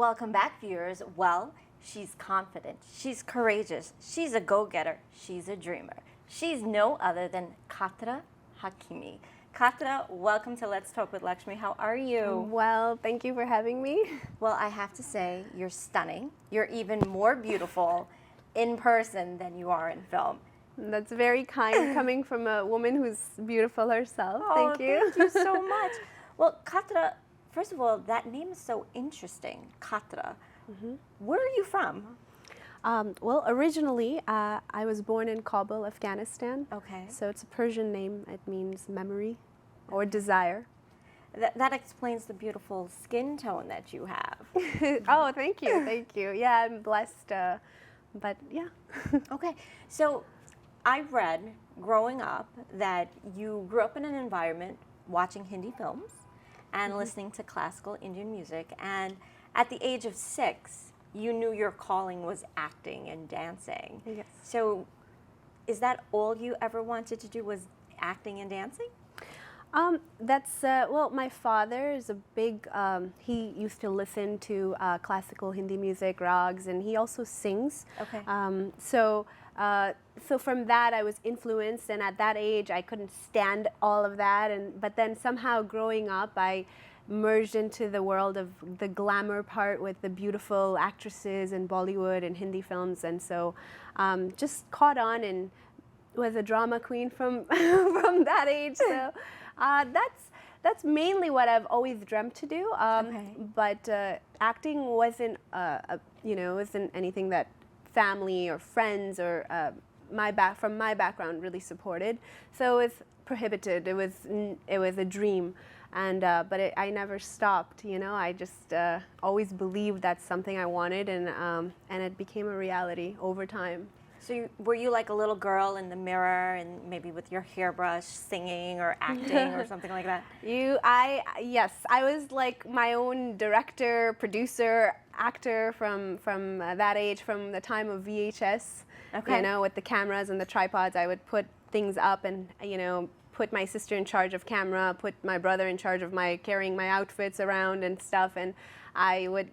Welcome back, viewers. Well, she's confident, she's courageous, she's a go-getter, she's a dreamer. She's no other than Khatera Hakimi. Khatera, welcome to Let's Talk with Lakshmee. How are you? Well, thank you for having me. Well, I have to say, you're stunning. You're even more beautiful in person than you are in film. That's very kind coming from a woman who's beautiful herself. Oh, thank you. Thank you so much. Well, Khatera, first of all, that name is so interesting, Khatera. Where are you from? Well, originally, I was born in Kabul, Afghanistan. Okay. So it's a Persian name. It means memory or desire. That explains the beautiful skin tone that you have. Oh, thank you. Thank you. Yeah, I'm blessed. But yeah. Okay. So I read growing up that you grew up in an environment watching Hindi films and listening to classical Indian music. And at the age of 6, you knew your calling was acting and dancing. Yes. So is that all you ever wanted to do, was acting and dancing? Well, my father is a big, he used to listen to classical Hindi music, rags, and he also sings. Okay. So from that I was influenced, and at that age I couldn't stand all of that, but then somehow growing up I merged into the world of the glamour part with the beautiful actresses in Bollywood and Hindi films, and so just caught on and was a drama queen from from that age. So that's mainly what I've always dreamt to do. But acting wasn't wasn't anything that family or friends or from my background really supported. So it was prohibited. It was a dream. And but I never stopped. I just always believed that's something I wanted, and it became a reality over time. So were you like a little girl in the mirror and maybe with your hairbrush singing or acting or something like that? Yes, I was like my own director, producer, actor from that age, from the time of VHS. Okay. With the cameras and the tripods, I would put things up and put my sister in charge of camera, put my brother in charge of carrying my outfits around and stuff, and I would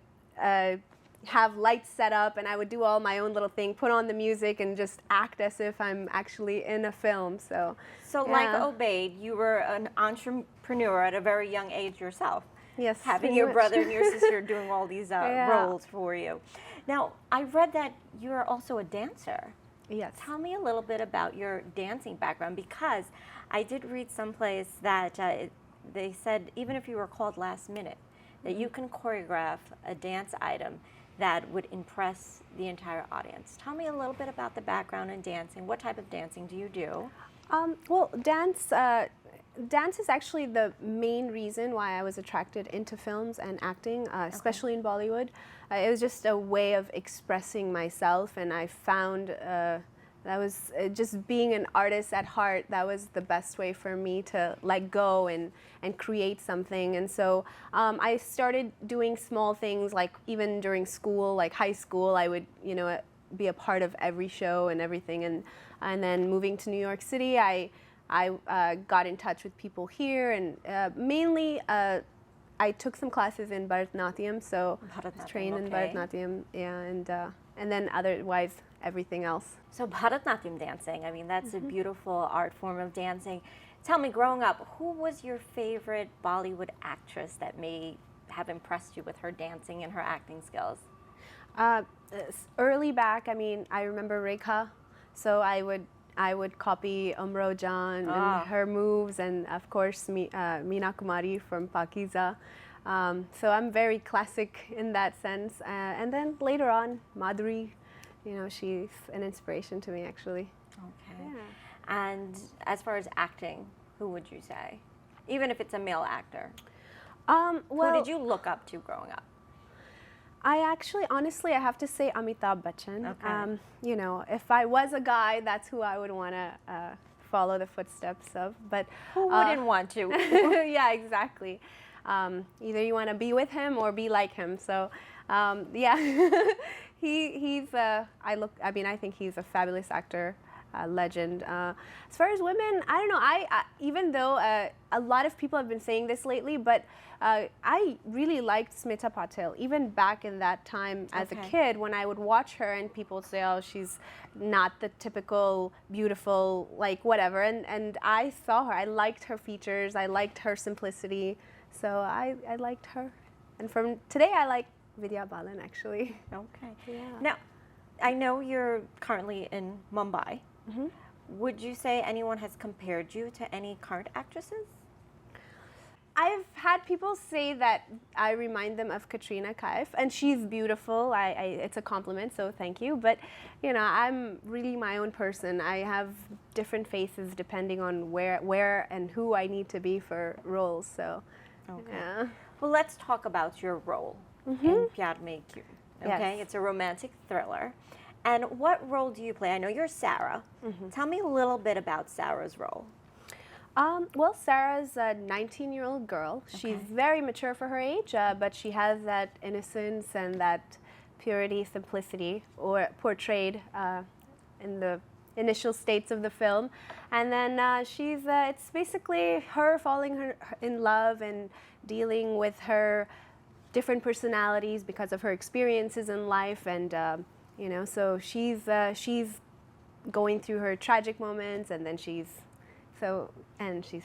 have lights set up, and I would do all my own little thing, put on the music, and just act as if I'm actually in a film. So yeah. Like Obaid, you were an entrepreneur at a very young age yourself. Yes, having your brother and your sister doing all these roles for you. Now, I read that you're also a dancer. Yes. Tell me a little bit about your dancing background, because I did read someplace that they said even if you were called last minute, that you can choreograph a dance item that would impress the entire audience. Tell me a little bit about the background in dancing. What type of dancing do you do? Well, dance is actually the main reason why I was attracted into films and acting, especially in Bollywood. It was just a way of expressing myself, and I found that was just being an artist at heart. That was the best way for me to let go and create something. And so I started doing small things, like even during school, like high school, I would be a part of every show and everything. And then moving to New York City, I got in touch with people here, and mainly I took some classes in Bharatanatyam, so I was trained in Bharatanatyam, yeah, and then otherwise everything else. So Bharatanatyam dancing, I mean, that's a beautiful art form of dancing. Tell me, growing up, who was your favorite Bollywood actress that may have impressed you with her dancing and her acting skills? Early back, I mean, I remember Rekha, so I would copy Umro Jan and her moves, and of course Meena Kumari from Pakiza. So I'm very classic in that sense. And then later on, Madhuri, she's an inspiration to me, actually. Okay. Yeah. And as far as acting, who would you say? Even if it's a male actor. Well, who did you look up to growing up? Honestly, I have to say Amitabh Bachchan. Okay. If I was a guy, that's who I would want to follow the footsteps of. But who wouldn't want to? Yeah, exactly. Either you want to be with him or be like him. So, yeah, I think he's a fabulous actor. legend. As far as women, I don't know. I even though a lot of people have been saying this lately, but I really liked Smita Patil. Even back in that time as a kid, when I would watch her and people would say, "Oh, she's not the typical beautiful, like whatever," and I saw her. I liked her features. I liked her simplicity. So I liked her. And from today, I like Vidya Balan, actually. Okay. Yeah. Now, I know you're currently in Mumbai. Mm-hmm. Would you say anyone has compared you to any current actresses? I've had people say that I remind them of Katrina Kaif, and she's beautiful. It's a compliment, so thank you. But, you know, I'm really my own person. I have different faces depending on where and who I need to be for roles. So, Okay. yeah. Well, let's talk about your role in Pyar Mein Kyun. Okay, Yes. it's a romantic thriller. And what role do you play? I know you're Sarah. Tell me a little bit about Sarah's role. Well, Sarah's a 19-year-old girl. She's very mature for her age, but she has that innocence and that purity, simplicity, or portrayed in the initial states of the film. And then it's basically her falling in love and dealing with her different personalities because of her experiences in life. And, you know, so she's going through her tragic moments, and then she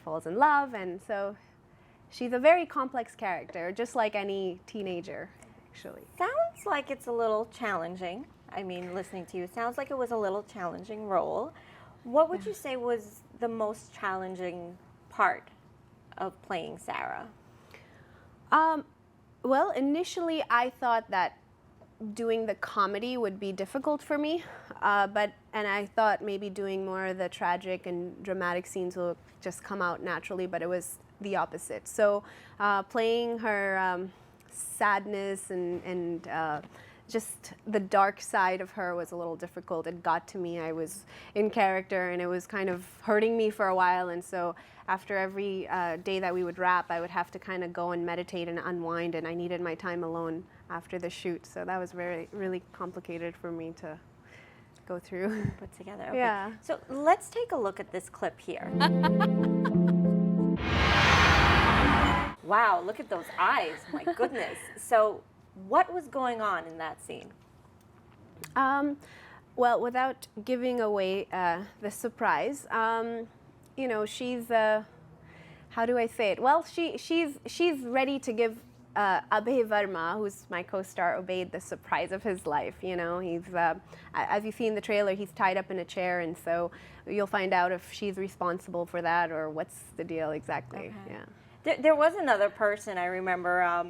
falls in love, and so she's a very complex character, just like any teenager, actually. Sounds like it's a little challenging. I mean, listening to you, sounds like it was a little challenging role. What would you say was the most challenging part of playing Sarah? Well, initially I thought that doing the comedy would be difficult for me, and I thought maybe doing more of the tragic and dramatic scenes will just come out naturally, but it was the opposite. So playing her sadness and just the dark side of her was a little difficult. It got to me. I was in character, and it was kind of hurting me for a while, and so after every day that we would wrap, I would have to kind of go and meditate and unwind, and I needed my time alone after the shoot. So that was really complicated for me to go through. Put together. Okay. Yeah. So let's take a look at this clip here. Wow, look at those eyes. My goodness. So what was going on in that scene? Well, without giving away the surprise, you know, she's how do I say it? Well, she's ready to give Abhay Verma, who's my co-star, Obaid, the surprise of his life. You know, he's as you see in the trailer, he's tied up in a chair, and so you'll find out if she's responsible for that or what's the deal exactly. Okay. Yeah. There was another person I remember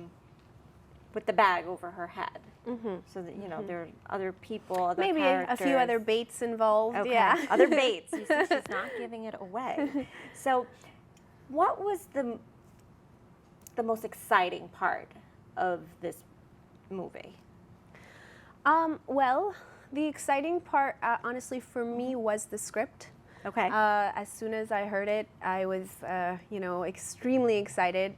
with the bag over her head. So that, you know, there are other people, other Maybe characters. a few other baits involved. Okay. Yeah. Other baits. You see, she's not giving it away. So, what was the most exciting part of this movie? Well, the exciting part, honestly, for me, was the script. Okay. As soon as I heard it, I was, you know, extremely excited.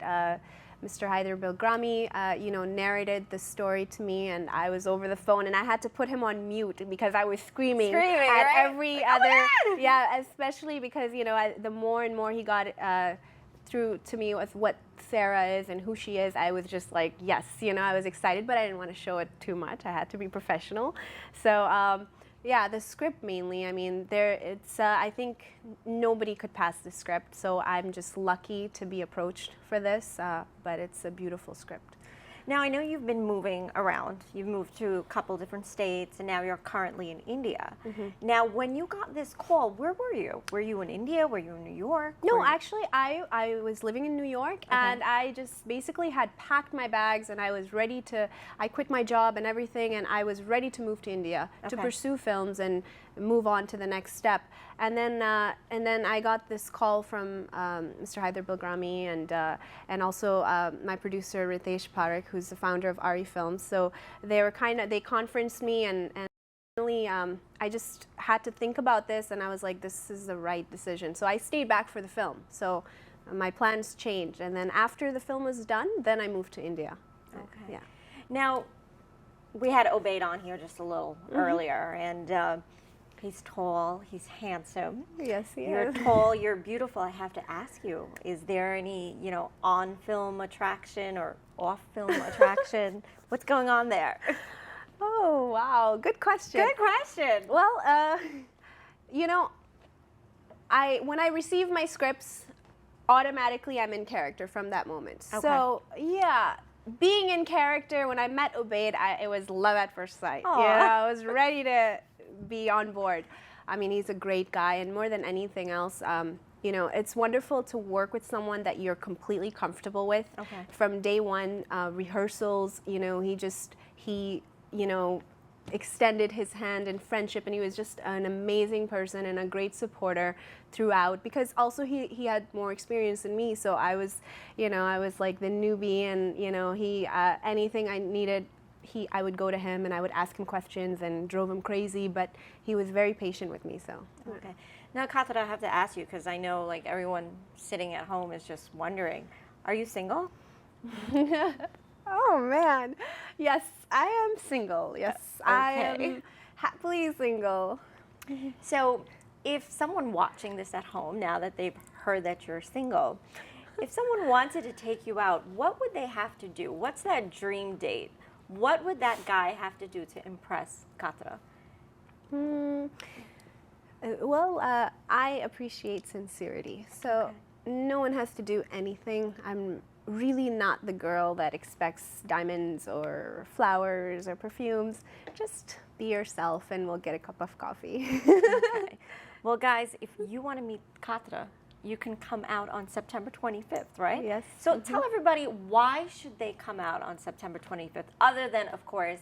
Mr. Haider Bilgrami, you know, narrated the story to me, and I was over the phone, and I had to put him on mute because I was screaming at right? every like, other, oh yeah, especially because, you know, the more and more he got through to me with what Sarah is and who she is, I was just like, yes, you know, I was excited, but I didn't want to show it too much. I had to be professional. So, yeah, the script mainly. I mean, I think nobody could pass the script, so I'm just lucky to be approached for this, but it's a beautiful script. Now, I know you've been moving around. You've moved to a couple different states, and now you're currently in India. Now, when you got this call, where were you? Were you in India? Were you in New York? No, actually, I was living in New York, and I just basically had packed my bags, and I was ready to, I quit my job and everything, and I was ready to move to India to pursue films and move on to the next step. And then I got this call from Mr. Haider Bilgrami and also my producer Ritesh Parekh, who's the founder of Ari Films. So they conferenced me, and finally I just had to think about this, and I was like, this is the right decision. So I stayed back for the film. So my plans changed, and then after the film was done, then I moved to India. Okay. Yeah. Now, we had Obaid on here just a little earlier, and He's tall, he's handsome. Yes, he You're is. tall, you're beautiful. I have to ask you, is there any, on-film attraction or off-film attraction? What's going on there? Oh, wow. Good question. Good question. Well, you know, when I receive my scripts, automatically I'm in character from that moment. Okay. So, yeah, being in character, when I met Ubaid, it was love at first sight. Aw. Yeah, I was ready to be on board. I mean, he's a great guy, and more than anything else, it's wonderful to work with someone that you're completely comfortable with. Okay. From day one, rehearsals, he extended his hand in friendship, and he was just an amazing person and a great supporter throughout, because also he had more experience than me, so I was like the newbie, and he anything I needed, I would go to him and I would ask him questions and drove him crazy, but he was very patient with me. So Okay. Now, Khatera, I have to ask you, because I know like everyone sitting at home is just wondering, are you single? Oh man, yes, I am single. Yes, I Okay. am happily single. So if someone watching this at home, now that they've heard that you're single, if someone wanted to take you out, what would they have to do? What's that dream date? What would that guy have to do to impress Khatera? Well, I appreciate sincerity. So Okay. no one has to do anything. I'm really not the girl that expects diamonds or flowers or perfumes. Just be yourself and we'll get a cup of coffee. Okay. Well, guys, if you want to meet Khatera, you can come out on September 25th, right? Yes. So tell everybody, why should they come out on September 25th, other than, of course,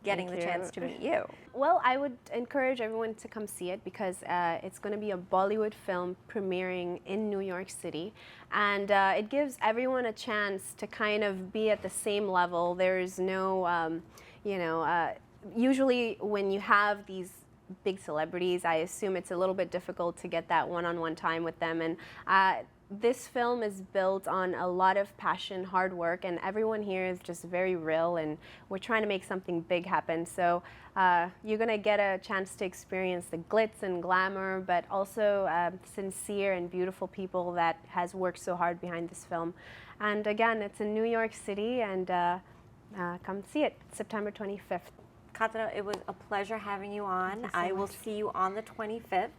getting Thank the you. chance to meet you? Well, I would encourage everyone to come see it, because it's going to be a Bollywood film premiering in New York City, and it gives everyone a chance to kind of be at the same level. There is no, usually when you have these big celebrities, I assume it's a little bit difficult to get that one-on-one time with them, and this film is built on a lot of passion, hard work, and everyone here is just very real, and we're trying to make something big happen. So you're going to get a chance to experience the glitz and glamour, but also sincere and beautiful people that has worked so hard behind this film. And again, it's in New York City, and come see it, September 25th. Khatera, it was a pleasure having you on. Thank you so I will much. see you on the 25th.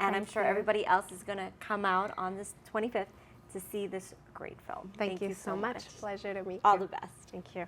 And I'm Thank sure you. everybody else is going to come out on this 25th to see this great film. Thank you so much. Pleasure to meet All you. the best. Thank you.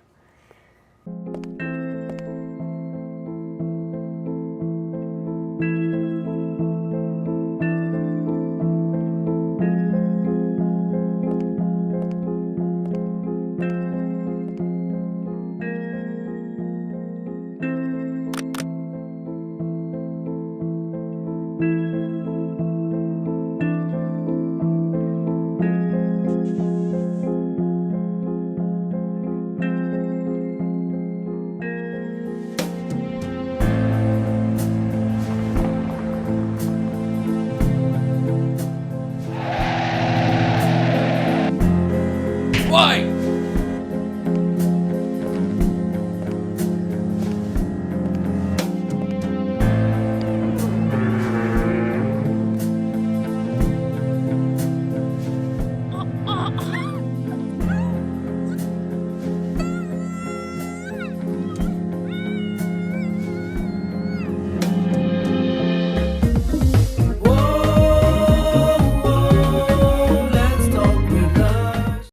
Why?